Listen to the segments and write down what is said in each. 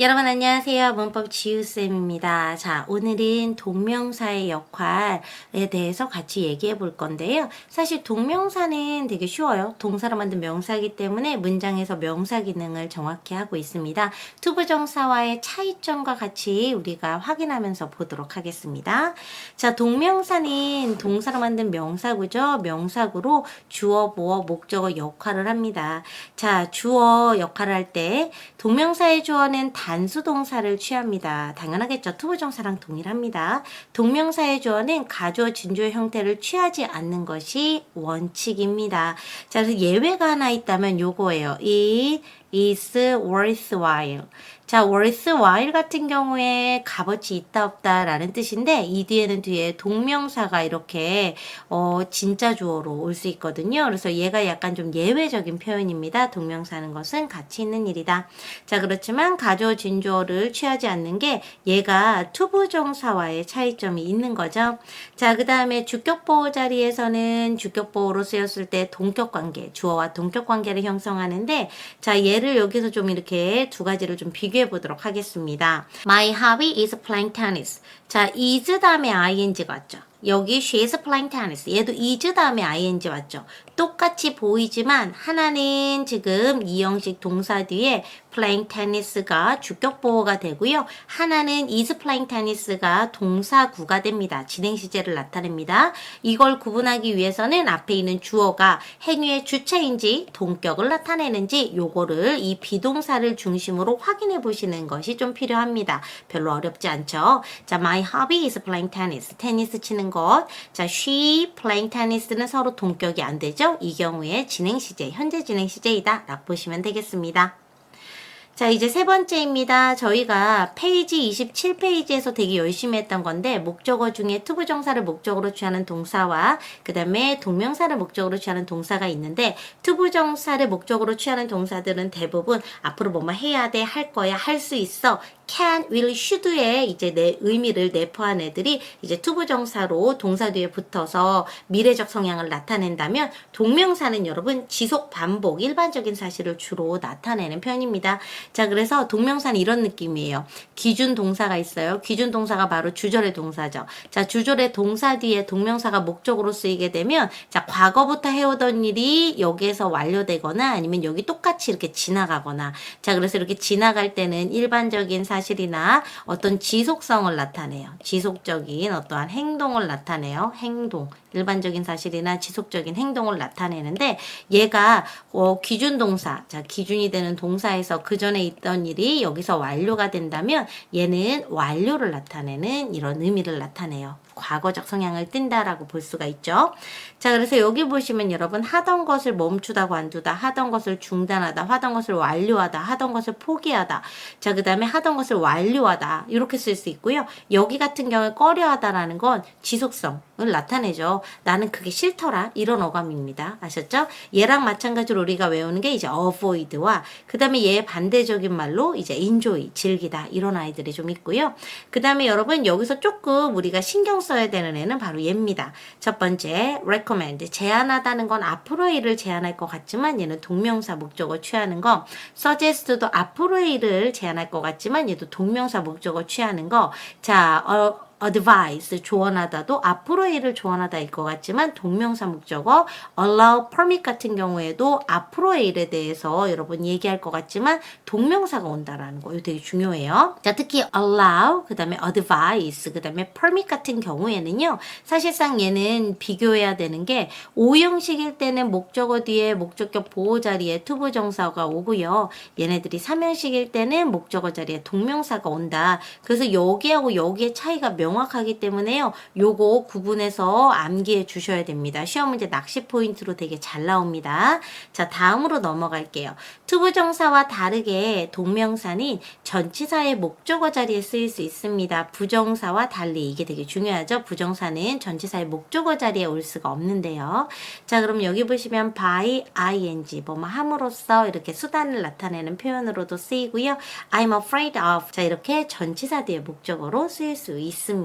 여러분 안녕하세요. 문법 지우쌤입니다. 자, 오늘은 동명사의 역할에 대해서 같이 얘기해 볼 건데요. 사실 동명사는 되게 쉬워요. 동사로 만든 명사이기 때문에 문장에서 명사 기능을 정확히 하고 있습니다. 투부정사와의 차이점과 같이 우리가 확인하면서 보도록 하겠습니다. 자, 동명사는 동사로 만든 명사구죠. 명사구로 주어, 보어, 목적어 역할을 합니다. 자, 주어 역할을 할 때 동명사의 주어는 단수 동사를 취합니다. 당연하겠죠. 투부정사랑 동일합니다. 동명사의 주어는 가주어, 진주어 형태를 취하지 않는 것이 원칙입니다. 자, 그래서 예외가 하나 있다면 요거예요. It is worthwhile. 자, worthwhile 같은 경우에 값어치 있다 없다 라는 뜻인데 이 뒤에 동명사가 이렇게 진짜 주어로 올 수 있거든요. 그래서 얘가 약간 좀 예외적인 표현입니다. 동명사는 것은 가치 있는 일이다. 자, 그렇지만 가주어, 진주어를 취하지 않는 게 얘가 투부정사와의 차이점이 있는 거죠. 자, 그 다음에 주격보호 자리에서는 주격보호로 쓰였을 때 동격관계, 주어와 동격관계를 형성하는데 자, 얘를 여기서 좀 이렇게 두 가지를 좀 비교해 보도록 하겠습니다. My hobby is playing tennis. 자, is 다음에 ing가 왔죠. 여기 she is playing tennis. 얘도 is 다음에 ing 왔죠. 똑같이 보이지만 하나는 지금 이형식 동사 뒤에 playing tennis가 주격 보호가 되고요. 하나는 is playing tennis가 동사구가 됩니다. 진행 시제를 나타냅니다. 이걸 구분하기 위해서는 앞에 있는 주어가 행위의 주체인지 동격을 나타내는지 요거를 이 비동사를 중심으로 확인해 보시는 것이 좀 필요합니다. 별로 어렵지 않죠? 자, my hobby is playing tennis. 테니스 치는 것. 자, she playing tennis는 서로 동격이 안 되죠? 이 경우에 진행 시제, 현재 진행 시제이다 라고 보시면 되겠습니다. 자, 이제 세 번째입니다. 저희가 페이지 27페이지에서 되게 열심히 했던 건데 목적어 중에 투부정사를 목적으로 취하는 동사와 그 다음에 동명사를 목적으로 취하는 동사가 있는데 투부정사를 목적으로 취하는 동사들은 대부분 앞으로 뭐뭐 해야 돼, 할 거야, 할 수 있어, can, will, should에 이제 내 의미를 내포한 애들이 이제 투부정사로 동사 뒤에 붙어서 미래적 성향을 나타낸다면 동명사는 여러분 지속 반복 일반적인 사실을 주로 나타내는 편입니다. 자, 그래서 동명사는 이런 느낌이에요. 기준 동사가 있어요. 기준 동사가 바로 주절의 동사죠. 자, 주절의 동사 뒤에 동명사가 목적으로 쓰이게 되면 자, 과거부터 해오던 일이 여기에서 완료되거나 아니면 여기 똑같이 이렇게 지나가거나 자, 그래서 이렇게 지나갈 때는 일반적인 사실이나 어떤 지속성을 나타내요. 지속적인 어떠한 행동을 나타내요. 행동. 일반적인 사실이나 지속적인 행동을 나타내는데 얘가 기준 동사, 자, 기준이 되는 동사에서 그 전에 있던 일이 여기서 완료가 된다면 얘는 완료를 나타내는 이런 의미를 나타내요. 과거적 성향을 띈다라고 볼 수가 있죠. 자, 그래서 여기 보시면 여러분 하던 것을 멈추다 관두다, 하던 것을 중단하다, 하던 것을 완료하다, 하던 것을 포기하다. 자, 그 다음에 하던 것을 완료하다 이렇게 쓸 수 있고요. 여기 같은 경우에 꺼려하다라는 건 지속성을 나타내죠. 나는 그게 싫더라 이런 어감입니다. 아셨죠? 얘랑 마찬가지로 우리가 외우는 게 이제 avoid와 그 다음에 얘 반대적인 말로 이제 enjoy, 즐기다 이런 아이들이 좀 있고요. 그 다음에 여러분 여기서 조금 우리가 신경 써야 되는 애는 바로 얘입니다. 첫 번째 recommend, 제안하다는 건 앞으로의 일을 제안할 것 같지만 얘는 동명사 목적어 취하는 거. suggest도 앞으로의 일을 제안할 것 같지만 얘도 동명사 목적어 취하는 거. 자, advise, 조언하다도 앞으로의 일을 조언하다일 것 같지만 동명사 목적어 allow, permit 같은 경우에도 앞으로의 일에 대해서 여러분 얘기할 것 같지만 동명사가 온다라는 거 이거 되게 중요해요. 자, 특히 allow, 그 다음에 advise, 그 다음에 permit 같은 경우에는요 사실상 얘는 비교해야 되는 게 오형식일 때는 목적어 뒤에 목적격 보호 자리에 투부정사가 오고요. 얘네들이 삼형식일 때는 목적어 자리에 동명사가 온다. 그래서 여기하고 여기의 차이가 명확하기 때문에요. 요거 구분해서 암기해 주셔야 됩니다. 시험 문제 낚시 포인트로 되게 잘 나옵니다. 자, 다음으로 넘어갈게요. 투부정사와 다르게 동명사는 전치사의 목적어 자리에 쓰일 수 있습니다. 부정사와 달리 이게 되게 중요하죠. 부정사는 전치사의 목적어 자리에 올 수가 없는데요. 자, 그럼 여기 보시면 by ing 뭐뭐 함으로써 이렇게 수단을 나타내는 표현으로도 쓰이고요. I'm afraid of 자, 이렇게 전치사 뒤에 목적어로 쓰일 수 있습니다.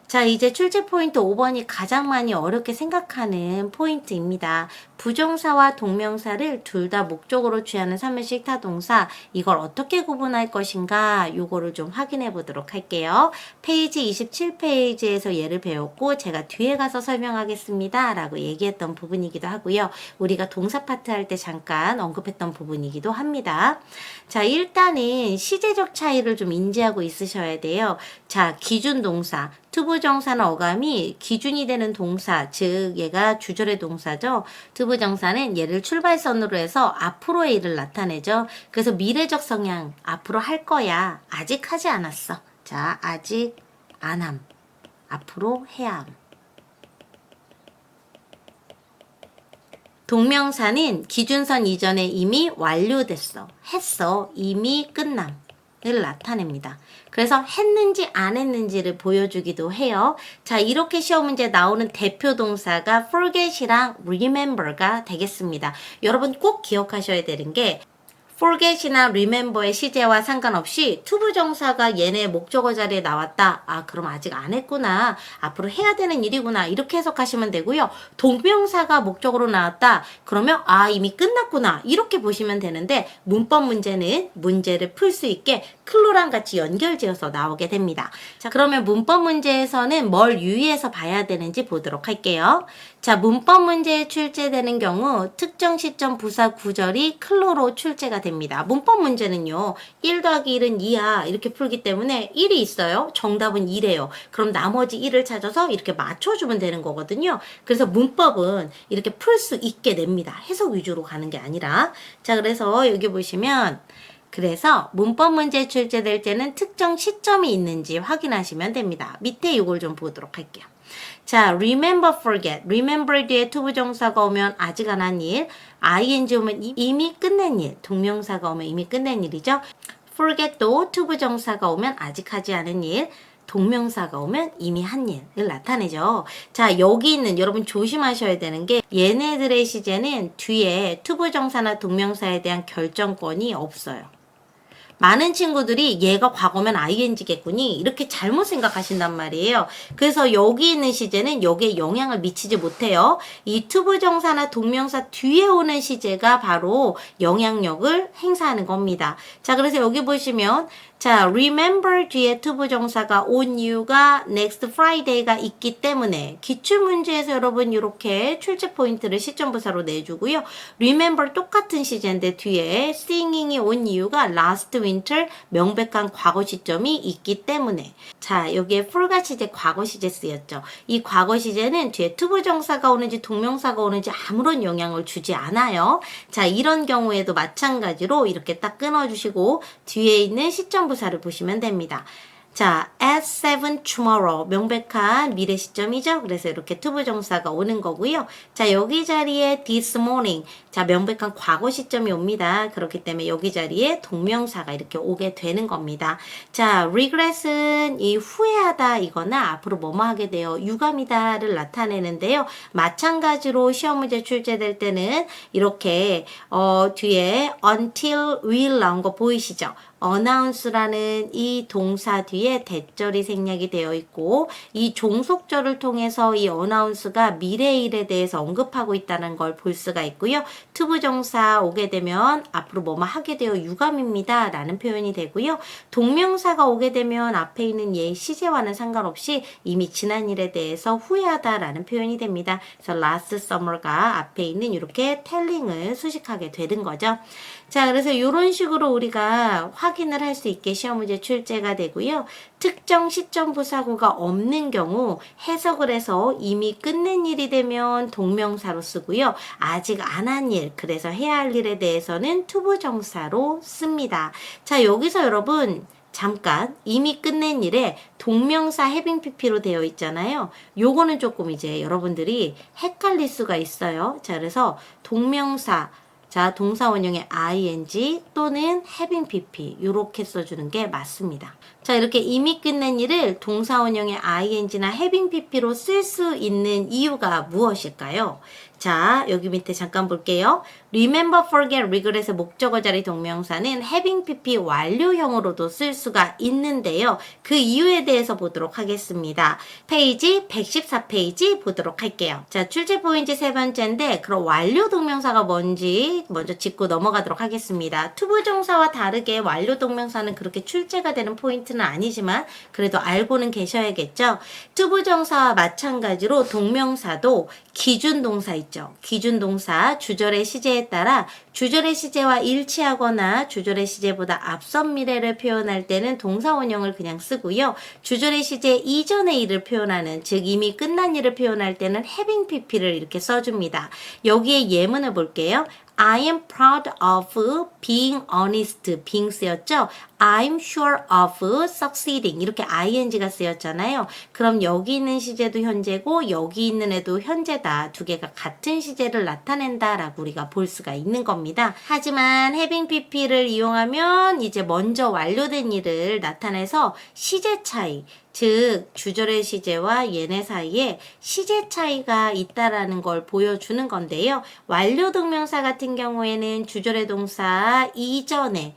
자, 이제 출제 포인트 5번이 가장 많이 어렵게 생각하는 포인트입니다. 부정사와 동명사를 둘 다 목적으로 취하는 삼형식 타동사, 이걸 어떻게 구분할 것인가, 요거를 좀 확인해 보도록 할게요. 페이지 27페이지에서 예를 배웠고 제가 뒤에 가서 설명하겠습니다 라고 얘기했던 부분이기도 하고요. 우리가 동사 파트 할 때 잠깐 언급했던 부분이기도 합니다. 자, 일단은 시제적 차이를 좀 인지하고 있으셔야 돼요. 자, 기준 동사, 투부정사는 어감이 기준이 되는 동사, 즉 얘가 주절의 동사죠. 투부정사는 얘를 출발선으로 해서 앞으로의 일을 나타내죠. 그래서 미래적 성향, 앞으로 할 거야. 아직 하지 않았어. 자, 아직 안 함. 앞으로 해야 함. 동명사는 기준선 이전에 이미 완료됐어. 했어. 이미 끝남. 을 나타냅니다. 그래서 했는지 안 했는지를 보여주기도 해요. 자, 이렇게 시험 문제 나오는 대표 동사가 forget이랑 remember가 되겠습니다. 여러분 꼭 기억하셔야 되는 게 forget이나 remember의 시제와 상관없이 투부정사가 얘네 목적어 자리에 나왔다. 아, 그럼 아직 안 했구나. 앞으로 해야 되는 일이구나. 이렇게 해석하시면 되고요. 동명사가 목적으로 나왔다. 그러면 아, 이미 끝났구나. 이렇게 보시면 되는데 문법 문제는 문제를 풀 수 있게 클로랑 같이 연결지어서 나오게 됩니다. 자, 그러면 문법 문제에서는 뭘 유의해서 봐야 되는지 보도록 할게요. 자, 문법 문제에 출제되는 경우 특정 시점 부사 구절이 클로로 출제가 됩니다. 문법 문제는요. 1 더하기 1은 2야. 이렇게 풀기 때문에 1이 있어요. 정답은 2래요. 그럼 나머지 1을 찾아서 이렇게 맞춰주면 되는 거거든요. 그래서 문법은 이렇게 풀 수 있게 냅니다. 해석 위주로 가는 게 아니라. 자, 그래서 여기 보시면 그래서 문법 문제 출제될 때는 특정 시점이 있는지 확인하시면 됩니다. 밑에 이걸 좀 보도록 할게요. 자, remember, forget. remember 뒤에 투부정사가 오면 아직 안 한 일, ing 오면 이미 끝낸 일, 동명사가 오면 이미 끝낸 일이죠. forget도 투부정사가 오면 아직 하지 않은 일, 동명사가 오면 이미 한 일을 나타내죠. 자, 여기 있는 여러분 조심하셔야 되는 게 얘네들의 시제는 뒤에 투부정사나 동명사에 대한 결정권이 없어요. 많은 친구들이 얘가 과거면 ing겠구니 이렇게 잘못 생각하신단 말이에요. 그래서 여기 있는 시제는 여기에 영향을 미치지 못해요. 이 투부정사나 동명사 뒤에 오는 시제가 바로 영향력을 행사하는 겁니다. 자, 그래서 여기 보시면 자, remember 뒤에 투부정사가 온 이유가 next Friday가 있기 때문에 기출문제에서 여러분 이렇게 출제 포인트를 시점부사로 내주고요. remember 똑같은 시제인데 뒤에 singing이 온 이유가 last winter 명백한 과거 시점이 있기 때문에 자, 여기에 forgot 시제 과거 시제 쓰였죠. 이 과거 시제는 뒤에 투부정사가 오는지 동명사가 오는지 아무런 영향을 주지 않아요. 자, 이런 경우에도 마찬가지로 이렇게 딱 끊어주시고 뒤에 있는 시점부사를 보시면 됩니다. 자, at 7 tomorrow 명백한 미래 시점이죠. 그래서 이렇게 투부정사가 오는 거고요. 자, 여기 자리에 this morning 자, 명백한 과거 시점이 옵니다. 그렇기 때문에 여기 자리에 동명사가 이렇게 오게 되는 겁니다. 자, regret은 이 후회하다 이거나 앞으로 뭐뭐 하게 돼요. 유감이다를 나타내는데요. 마찬가지로 시험 문제 출제될 때는 이렇게 뒤에 until will 나온 거 보이시죠? announce라는 이 동사 뒤에 대절이 생략이 되어 있고 이 종속절을 통해서 이 announce가 미래의 일에 대해서 언급하고 있다는 걸 볼 수가 있고요. 투부정사 오게 되면 앞으로 뭐뭐 하게 되어 유감입니다 라는 표현이 되고요. 동명사가 오게 되면 앞에 있는 얘 시제와는 상관없이 이미 지난 일에 대해서 후회하다 라는 표현이 됩니다. 그래서 last summer가 앞에 있는 이렇게 telling을 수식하게 되는 거죠. 자, 그래서 이런 식으로 우리가 확인을 할 수 있게 시험 문제 출제가 되고요. 특정 시점 부사구가 없는 경우 해석을 해서 이미 끝낸 일이 되면 동명사로 쓰고요. 아직 안 한 일, 그래서 해야 할 일에 대해서는 투부정사로 씁니다. 자, 여기서 여러분 잠깐 이미 끝낸 일에 동명사 having pp로 되어 있잖아요. 요거는 조금 이제 여러분들이 헷갈릴 수가 있어요. 자, 그래서 동명사 자, 동사 원형의 ing 또는 having pp 이렇게 써주는 게 맞습니다. 자, 이렇게 이미 끝낸 일을 동사 원형의 ing나 having pp로 쓸 수 있는 이유가 무엇일까요? 자, 여기 밑에 잠깐 볼게요. remember, forget, regret의 목적어 자리 동명사는 having pp 완료형으로도 쓸 수가 있는데요. 그 이유에 대해서 보도록 하겠습니다. 페이지 114페이지 보도록 할게요. 자, 출제 포인트 세 번째인데 그럼 완료 동명사가 뭔지 먼저 짚고 넘어가도록 하겠습니다. 투부정사와 다르게 완료 동명사는 그렇게 출제가 되는 포인트는 아니지만 그래도 알고는 계셔야겠죠. 투부정사와 마찬가지로 동명사도 기준 동사 있죠. 기준 동사 주절의 시제에 따라 주절의 시제와 일치하거나 주절의 시제보다 앞선 미래를 표현할 때는 동사 원형을 그냥 쓰고요. 주절의 시제 이전의 일을 표현하는 즉 이미 끝난 일을 표현할 때는 having pp를 이렇게 써줍니다. 여기에 예문을 볼게요. I am proud of being honest. being 쓰였죠? I'm sure of succeeding. 이렇게 ing가 쓰였잖아요. 그럼 여기 있는 시제도 현재고 여기 있는 애도 현재다. 두 개가 같은 시제를 나타낸다 라고 우리가 볼 수가 있는 겁니다. 하지만 having pp를 이용하면 이제 먼저 완료된 일을 나타내서 시제 차이 즉 주절의 시제와 얘네 사이에 시제 차이가 있다라는 걸 보여주는 건데요. 완료 동명사 같은 경우에는 주절의 동사 이전에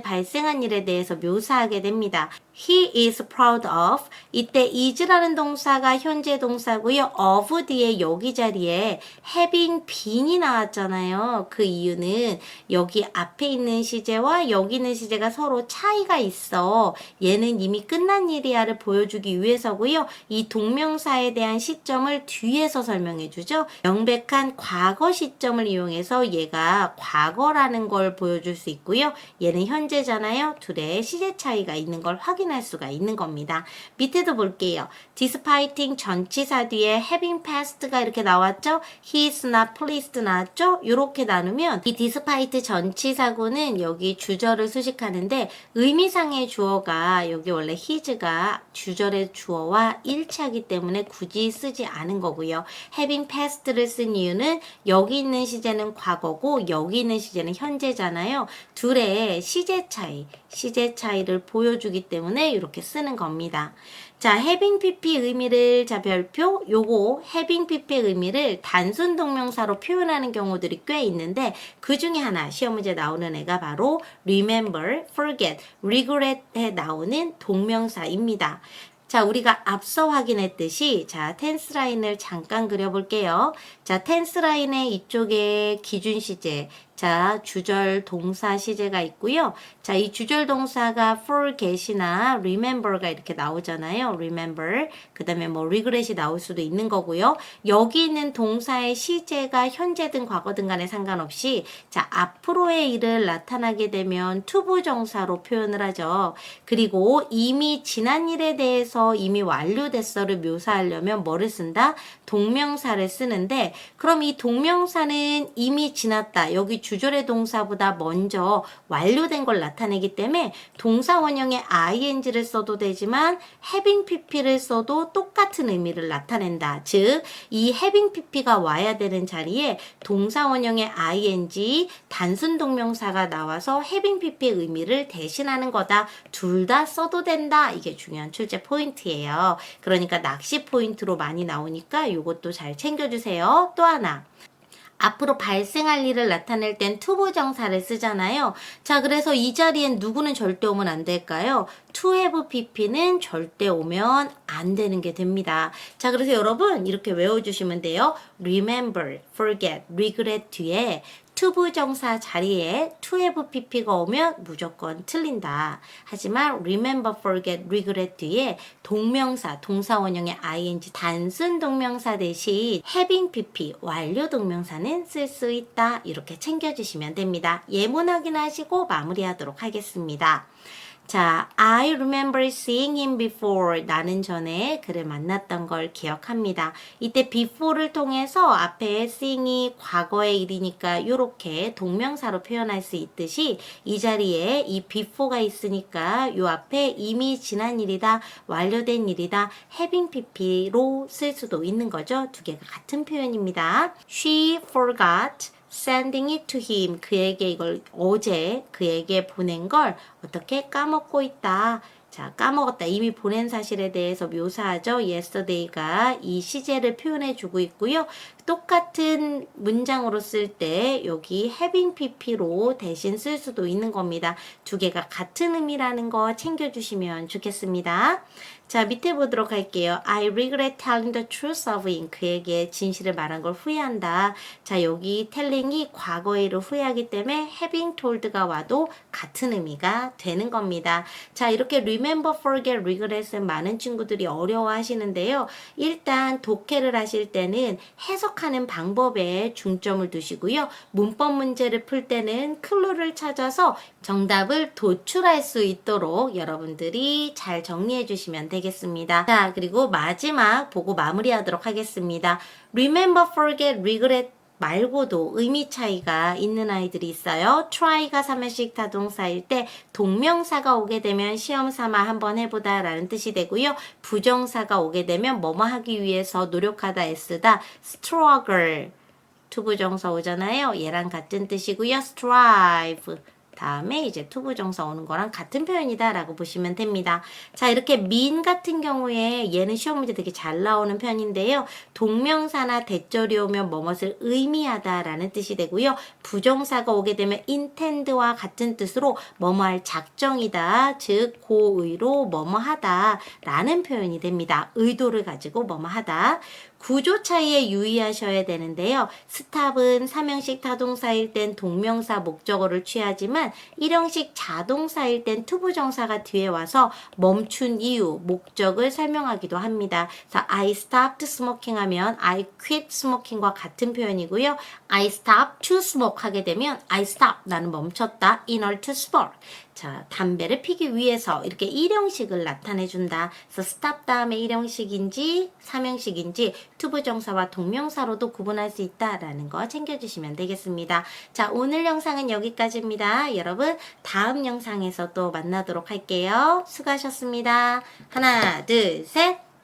발생한 일에 대해서 묘사하게 됩니다. He is proud of. 이때 is라는 동사가 현재 동사고요. of 뒤에 여기 자리에 having been이 나왔잖아요. 그 이유는 여기 앞에 있는 시제와 여기 있는 시제가 서로 차이가 있어. 얘는 이미 끝난 일이야를 보여주기 위해서고요. 이 동명사에 대한 시점을 뒤에서 설명해 주죠. 명백한 과거 시점을 이용해서 얘가 과거라는 걸 보여줄 수 있고요. 얘는 현재잖아요. 둘의 시제 차이가 있는 걸 확인할 수가 있는 겁니다. 밑에도 볼게요. Despiting 전치사 뒤에 having passed가 이렇게 나왔죠? He is not pleased 나왔죠? 이렇게 나누면 이 despite 전치사구는 여기 주절을 수식하는데 의미상의 주어가 여기 원래 his가 주절의 주어와 일치하기 때문에 굳이 쓰지 않은 거고요. having passed를 쓴 이유는 여기 있는 시제는 과거고 여기 있는 시제는 현재잖아요. 둘의 시제 차이를 보여주기 때문에 이렇게 쓰는 겁니다. 자, having pp 의미를 별표 요거 having pp의 의미를 단순 동명사로 표현하는 경우들이 꽤 있는데 그 중에 하나 시험 문제 나오는 애가 바로 remember, forget, regret에 나오는 동명사입니다. 자, 우리가 앞서 확인했듯이 자, 텐스 라인을 잠깐 그려볼게요. 자, 텐스 라인의 이쪽에 기준 시제 자, 주절 동사 시제가 있고요. 자, 이 주절 동사가 forget이나 remember가 이렇게 나오잖아요. remember. 그 다음에 뭐 regret이 나올 수도 있는 거고요. 여기 있는 동사의 시제가 현재든 과거든 간에 상관없이 자, 앞으로의 일을 나타나게 되면 투부정사로 표현을 하죠. 그리고 이미 지난 일에 대해서 이미 완료됐어를 묘사하려면 뭐를 쓴다? 동명사를 쓰는데 그럼 이 동명사는 이미 지났다. 여기 주절의 동사보다 먼저 완료된 걸 나타내기 때문에 동사 원형에 ing를 써도 되지만 having pp를 써도 똑같은 의미를 나타낸다. 즉, 이 having pp가 와야 되는 자리에 동사 원형에 ing, 단순 동명사가 나와서 having pp의 의미를 대신하는 거다. 둘 다 써도 된다. 이게 중요한 출제 포인트예요. 그러니까 낚시 포인트로 많이 나오니까 이것도 잘 챙겨주세요. 또 하나. 앞으로 발생할 일을 나타낼 땐 투부정사를 쓰잖아요. 자, 그래서 이 자리엔 누구는 절대 오면 안 될까요? to have pp는 절대 오면 안 되는 게 됩니다. 자, 그래서 여러분 이렇게 외워주시면 돼요. remember, forget, regret 뒤에 투부정사 자리에 to have pp가 오면 무조건 틀린다. 하지만 remember, forget, regret 뒤에 동명사, 동사 원형의 ing 단순 동명사 대신 having pp 완료 동명사는 쓸 수 있다. 이렇게 챙겨주시면 됩니다. 예문 확인하시고 마무리하도록 하겠습니다. 자, I remember seeing him before. 나는 전에 그를 만났던 걸 기억합니다. 이때 before를 통해서 앞에 seeing이 과거의 일이니까 이렇게 동명사로 표현할 수 있듯이 이 자리에 이 before가 있으니까 이 앞에 이미 지난 일이다, 완료된 일이다, having pp로 쓸 수도 있는 거죠. 두 개가 같은 표현입니다. She forgot sending it to him. 그에게 이걸 어제 그에게 보낸 걸 어떻게 까먹고 있다. 자, 까먹었다. 이미 보낸 사실에 대해서 묘사하죠. yesterday가 이 시제를 표현해 주고 있고요. 똑같은 문장으로 쓸 때 여기 having pp로 대신 쓸 수도 있는 겁니다. 두 개가 같은 의미라는 거 챙겨주시면 좋겠습니다. 자, 밑에 보도록 할게요. I regret telling the truth of him. 그에게 진실을 말한 걸 후회한다. 자, 여기 telling이 과거의를 후회하기 때문에 having told가 와도 같은 의미가 되는 겁니다. 자, 이렇게 remember, forget, regret은 많은 친구들이 어려워하시는데요. 일단 독해를 하실 때는 해석하는 방법에 중점을 두시고요. 문법 문제를 풀 때는 클루를 찾아서 정답을 도출할 수 있도록 여러분들이 잘 정리해 주시면 되겠습니다. 자, 그리고 마지막 보고 마무리하도록 하겠습니다. Remember, forget, regret 말고도 의미 차이가 있는 아이들이 있어요. try가 삼형식 타동사일 때 동명사가 오게 되면 시험 삼아 한번 해보다 라는 뜻이 되고요. 부정사가 오게 되면 뭐뭐 하기 위해서 노력하다 애쓰다 struggle 투부정사 오잖아요. 얘랑 같은 뜻이고요. strive 다음에 이제 투부정사 오는 거랑 같은 표현이다 라고 보시면 됩니다. 자, 이렇게 mean 같은 경우에 얘는 시험 문제 되게 잘 나오는 편인데요. 동명사나 대절이 오면 뭐뭇을 의미하다 라는 뜻이 되고요. 부정사가 오게 되면 intend와 같은 뜻으로 뭐뭐할 작정이다. 즉 고의로 뭐뭐하다 라는 표현이 됩니다. 의도를 가지고 뭐뭐하다. 구조 차이에 유의하셔야 되는데요. 스탑은 삼형식 타동사일 땐 동명사 목적어를 취하지만 일형식 자동사일 땐 투부정사가 뒤에 와서 멈춘 이유, 목적을 설명하기도 합니다. 그래서 I stopped smoking 하면 I quit smoking과 같은 표현이고요. I stopped to smoke 하게 되면 I stop, 나는 멈췄다. In order to smoke. 자, 담배를 피기 위해서 이렇게 일형식을 나타내준다. 그래서 stop 다음에 일형식인지 삼형식인지 투부정사와 동명사로도 구분할 수 있다라는 거 챙겨주시면 되겠습니다. 자, 오늘 영상은 여기까지입니다. 여러분, 다음 영상에서 또 만나도록 할게요. 수고하셨습니다. 하나, 둘, 셋.